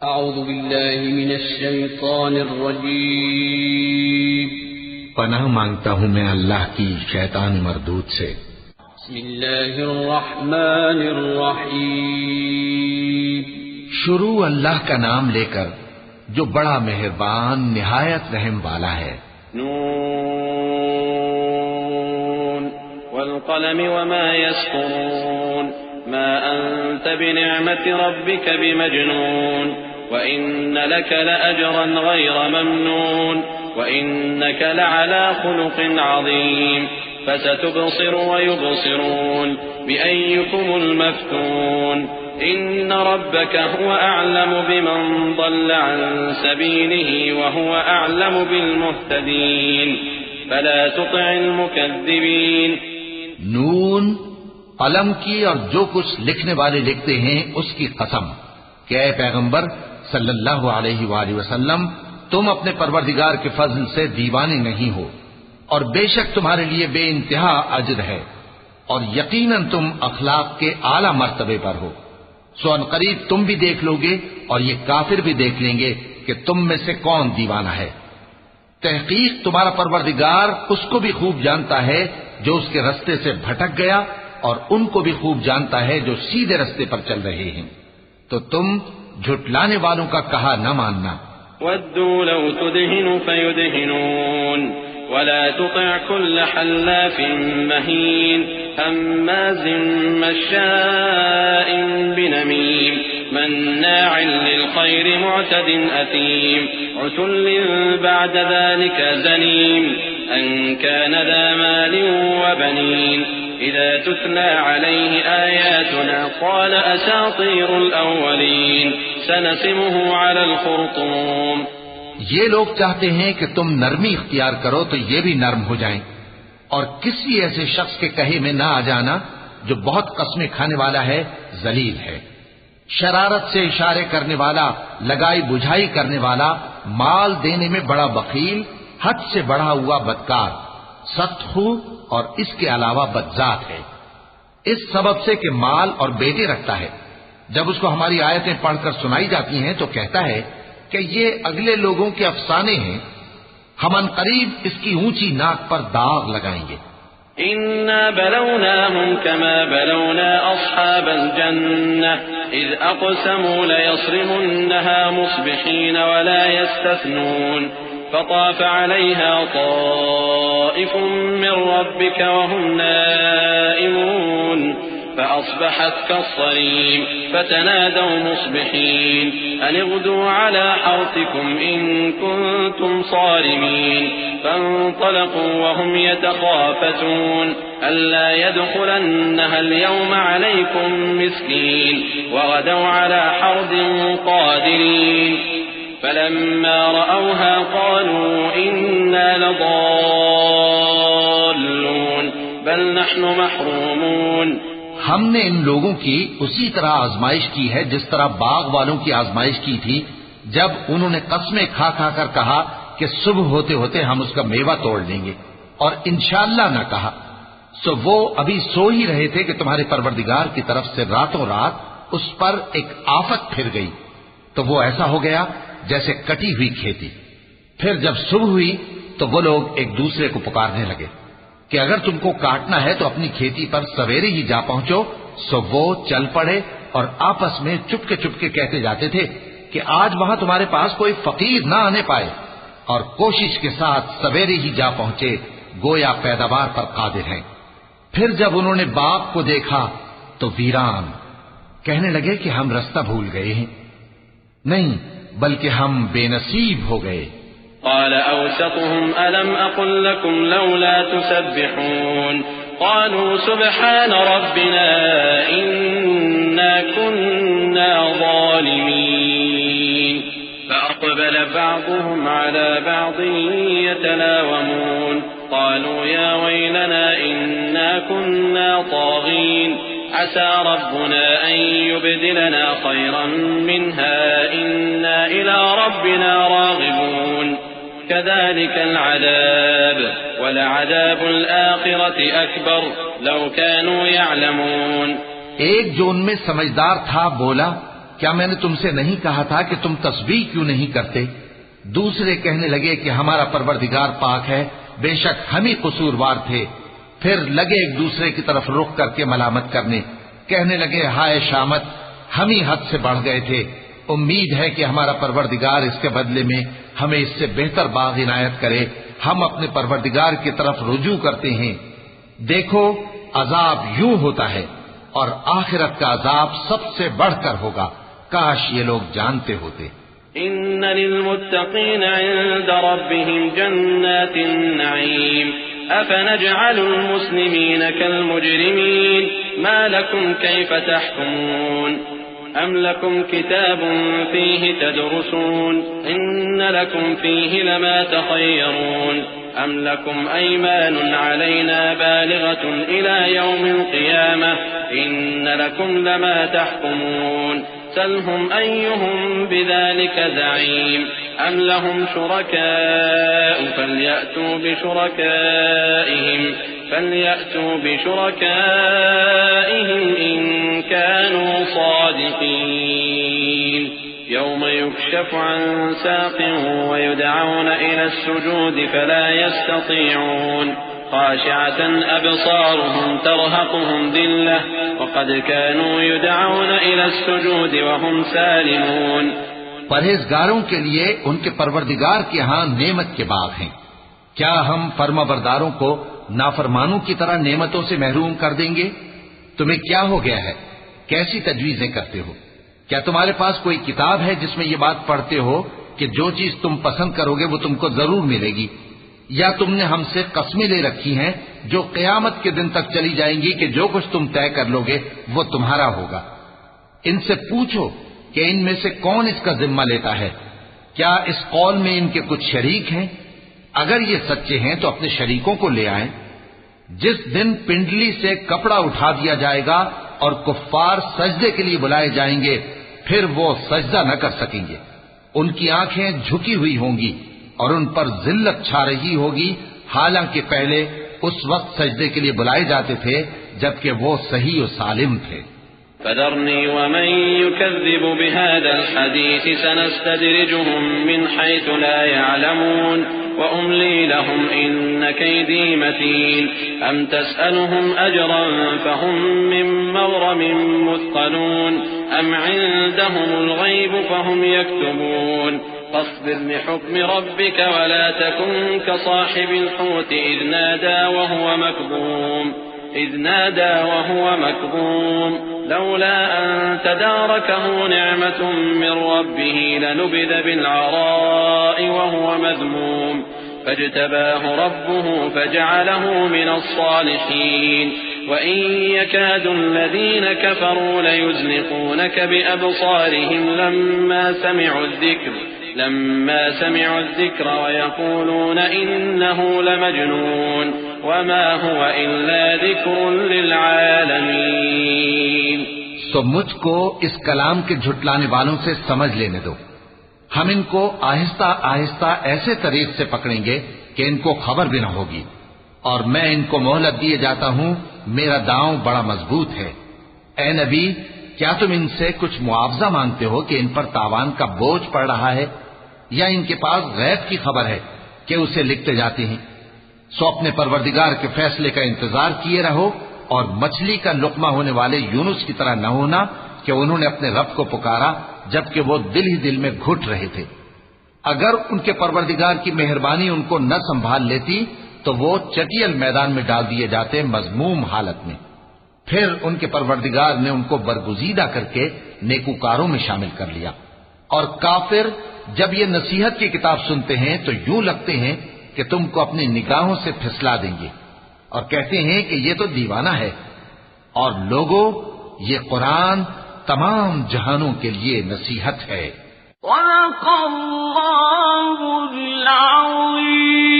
اعوذ باللہ من الشیطان الرجیم، پناہ مانگتا ہوں میں اللہ کی شیطان مردود سے۔ بسم اللہ الرحمن الرحیم، شروع اللہ کا نام لے کر جو بڑا مہربان نہایت رحم والا ہے۔ نون والقلم وما يسطرون ما أنت بنعمة ربك بمجنون وإن لك لأجرا غير ممنون وإنك لعلى خلق عظيم فستبصر ويبصرون بأيكم المفتون إن ربك هو أعلم بمن ضل عن سبيله وهو أعلم بالمهتدين فلا تطع المكذبين۔ نون، قلم کی اور جو کچھ لکھنے والے لکھتے ہیں اس کی قسم کہ اے پیغمبر صلی اللہ علیہ وآلہ وسلم، تم اپنے پروردگار کے فضل سے دیوانے نہیں ہو، اور بے شک تمہارے لیے بے انتہا اجر ہے، اور یقیناً تم اخلاق کے اعلی مرتبے پر ہو۔ سو ان قریب تم بھی دیکھ لو گے اور یہ کافر بھی دیکھ لیں گے کہ تم میں سے کون دیوانہ ہے۔ تحقیق تمہارا پروردگار اس کو بھی خوب جانتا ہے جو اس کے رستے سے بھٹک گیا، اور ان کو بھی خوب جانتا ہے جو سیدھے رستے پر چل رہے ہیں، تو تم جھٹلانے والوں کا کہا نہ ماننا۔ وَدُّوا لَوْ تُدْهِنُ فَيُدْهِنُونَ وَلَا تُطِعْ كُلَّ حَلَّافٍ مَّهِينٍ هَمَّازٍ مَّشَّاءٍ بِنَمِيمٍ مَّنَّاعٍ لِّلْخَيْرِ مُعْتَدٍ أَثِيمٍ عُتُلٍّ بَعْدَ ذَلِكَ زَنِيمٍ أَن كَانَ ذَا مَالٍ وَبَنِينَ إِذَا تُتْلَى عَلَيْهِ آيَاتُنَا قَالَ أَسَاطِيرُ الْأَوَّلِينَ سَنَسِمُهُ عَلَى الْخُرْطُومِ۔ یہ لوگ چاہتے ہیں کہ تم نرمی اختیار کرو تو یہ بھی نرم ہو جائیں، اور کسی ایسے شخص کے کہے میں نہ آ جانا جو بہت قسمیں کھانے والا ہے، ذلیل ہے، شرارت سے اشارے کرنے والا، لگائی بجھائی کرنے والا، مال دینے میں بڑا بخیل، حد سے بڑھا ہوا بدکار، سخت خو، اور اس کے علاوہ بدذات ہے، اس سبب سے کہ مال اور بیٹے رکھتا ہے۔ جب اس کو ہماری آیتیں پڑھ کر سنائی جاتی ہیں تو کہتا ہے کہ یہ اگلے لوگوں کے افسانے ہیں، ہم ان قریب اس کی اونچی ناک پر داغ لگائیں گے۔ إنا بلوناهم كما بلونا أصحاب الجنة إذ أقسموا ليصرمنها مصبحين ولا يستثنون فطاف عليها طائف من ربك وهم نائمون فأصبحت كالصريم فتنادوا مصبحين أن اغدوا على حرثكم إن كنتم صارمين فانطلقوا وهم يتخافتون ألا يدخلنها اليوم عليكم مسكين وغدوا على حرد قادرين فلما رأوها قالوا إنا لضالون بل نحن محرومون۔ ہم نے ان لوگوں کی اسی طرح آزمائش کی ہے جس طرح باغ والوں کی آزمائش کی تھی جب انہوں نے قسمیں کھا کھا کر کہا کہ صبح ہوتے ہوتے ہم اس کا میوہ توڑ لیں گے، اور انشاءاللہ نہ کہا۔ سو وہ ابھی سو ہی رہے تھے کہ تمہارے پروردگار کی طرف سے راتوں رات اس پر ایک آفت پھر گئی، تو وہ ایسا ہو گیا جیسے کٹی ہوئی کھیتی۔ پھر جب صبح ہوئی تو وہ لوگ ایک دوسرے کو پکارنے لگے کہ اگر تم کو کاٹنا ہے تو اپنی کھیتی پر سویرے ہی جا پہنچو۔ سو وہ چل پڑے اور آپس میں چپکے چپکے کہتے جاتے تھے کہ آج وہاں تمہارے پاس کوئی فقیر نہ آنے پائے، اور کوشش کے ساتھ سویرے ہی جا پہنچے، گویا پیداوار پر قادر ہیں۔ پھر جب انہوں نے باغ کو دیکھا تو ویران، کہنے لگے کہ ہم رستہ بھول گئے ہیں، نہیں بلکہ ہم بے نصیب ہو گئے۔ قال أوسطهم ألم أقل لكم لولا تسبحون قالوا سبحان ربنا إنا كنا ظالمين فأقبل بعضهم على بعض يتلاومون قالوا يا ويلنا إنا كنا طاغين عسى ربنا أن يبدلنا خيرا منها إنا إلى ربنا راغبون كذلك العذاب ولعذاب الآخرة أكبر لو كانوا يعلمون۔ ایک جو ان میں سمجھدار تھا بولا کیا میں نے تم سے نہیں کہا تھا کہ تم تسبیح کیوں نہیں کرتے؟ دوسرے کہنے لگے کہ ہمارا پروردگار پاک ہے، بے شک ہم ہی قصوروار تھے۔ پھر لگے ایک دوسرے کی طرف رخ کر کے ملامت کرنے، کہنے لگے ہائے شامت، ہم ہی حد سے بڑھ گئے تھے، امید ہے کہ ہمارا پروردگار اس کے بدلے میں ہمیں اس سے بہتر باغ عنایت کرے، ہم اپنے پروردگار کی طرف رجوع کرتے ہیں۔ دیکھو عذاب یوں ہوتا ہے اور آخرت کا عذاب سب سے بڑھ کر ہوگا، کاش یہ لوگ جانتے ہوتے۔ ان للمتقین عند ربهم جنات النعیم افنجعل المسلمین كالمجرمین ما لكم كيف تحكمون ام لكم كتاب فيه تدرسون ان لكم فيه لما تخيرون ام لكم ايمان علينا بالغة الى يوم القيامة ان لكم لما تحكمون سلهم أيهم بذلك زعيم أم لهم شركاء فليأتوا بشركائهم إن كانوا صادقين يوم يكشف عن ساق ويدعون إلى السجود فلا يستطيعون خاشعة أبصارهم ترهقهم ذلة وقد كانوا يدعون إلى السجود وهم سالمون۔ پرہیزگاروں کے لیے ان کے پروردگار کے ہاں نعمت کے باغ ہیں۔ کیا ہم فرما برداروں کو نافرمانوں کی طرح نعمتوں سے محروم کر دیں گے؟ تمہیں کیا ہو گیا ہے؟ کیسی تجویزیں کرتے ہو؟ کیا تمہارے پاس کوئی کتاب ہے جس میں یہ بات پڑھتے ہو کہ جو چیز تم پسند کرو گے وہ تم کو ضرور ملے گی؟ یا تم نے ہم سے قسمیں لے رکھی ہیں جو قیامت کے دن تک چلی جائیں گی کہ جو کچھ تم طے کر لو گے وہ تمہارا ہوگا؟ ان سے پوچھو کہ ان میں سے کون اس کا ذمہ لیتا ہے؟ کیا اس قول میں ان کے کچھ شریک ہیں؟ اگر یہ سچے ہیں تو اپنے شریکوں کو لے آئیں۔ جس دن پنڈلی سے کپڑا اٹھا دیا جائے گا اور کفار سجدے کے لیے بلائے جائیں گے، پھر وہ سجدہ نہ کر سکیں گے، ان کی آنکھیں جھکی ہوئی ہوں گی اور ان پر ذلت چھا رہی ہوگی، حالانکہ پہلے اس وقت سجدے کے لیے بلائے جاتے تھے جبکہ وہ صحیح و سالم تھے۔ فذرني ومن يكذب بهذا الحديث سنستدرجهم من حيث لا يعلمون وأملي لهم إن كيدي متين أم تسألهم أجرا فهم من مغرم مثقلون أم عندهم الغيب فهم يكتبون فاصبر لحكم ربك ولا تكن كصاحب الحوت إذ نادى وهو مكظوم لولا أن تداركه نعمة من ربه لنبذ بالعراء وهو مذموم فاجتباه ربه فجعله من الصالحين وإن يكاد الذين كفروا ليزلقونك بأبصارهم لما سمعوا الذكر ويقولون إنه لمجنون وما هو إلا ذكر للعالمين۔ تو مجھ کو اس کلام کے جھٹلانے والوں سے سمجھ لینے دو، ہم ان کو آہستہ آہستہ ایسے طریق سے پکڑیں گے کہ ان کو خبر بھی نہ ہوگی، اور میں ان کو مہلت دیے جاتا ہوں، میرا داؤں بڑا مضبوط ہے۔ اے نبی، کیا تم ان سے کچھ معاوضہ مانگتے ہو کہ ان پر تاوان کا بوجھ پڑ رہا ہے، یا ان کے پاس غیب کی خبر ہے کہ اسے لکھتے جاتے ہیں؟ سو اپنے پروردگار کے فیصلے کا انتظار کیے رہو، اور مچھلی کا لقمہ ہونے والے یونس کی طرح نہ ہونا کہ انہوں نے اپنے رب کو پکارا جبکہ وہ دل ہی دل میں گھٹ رہے تھے۔ اگر ان کے پروردگار کی مہربانی ان کو نہ سنبھال لیتی تو وہ چٹیل میدان میں ڈال دیے جاتے مذموم حالت میں۔ پھر ان کے پروردگار نے ان کو برگزیدہ کر کے نیکوکاروں میں شامل کر لیا۔ اور کافر جب یہ نصیحت کی کتاب سنتے ہیں تو یوں لگتے ہیں کہ تم کو اپنی نگاہوں سے پھسلا دیں گے، اور کہتے ہیں کہ یہ تو دیوانہ ہے۔ اور لوگوں، یہ قرآن تمام جہانوں کے لیے نصیحت ہے۔ صدق اللہ العظیم۔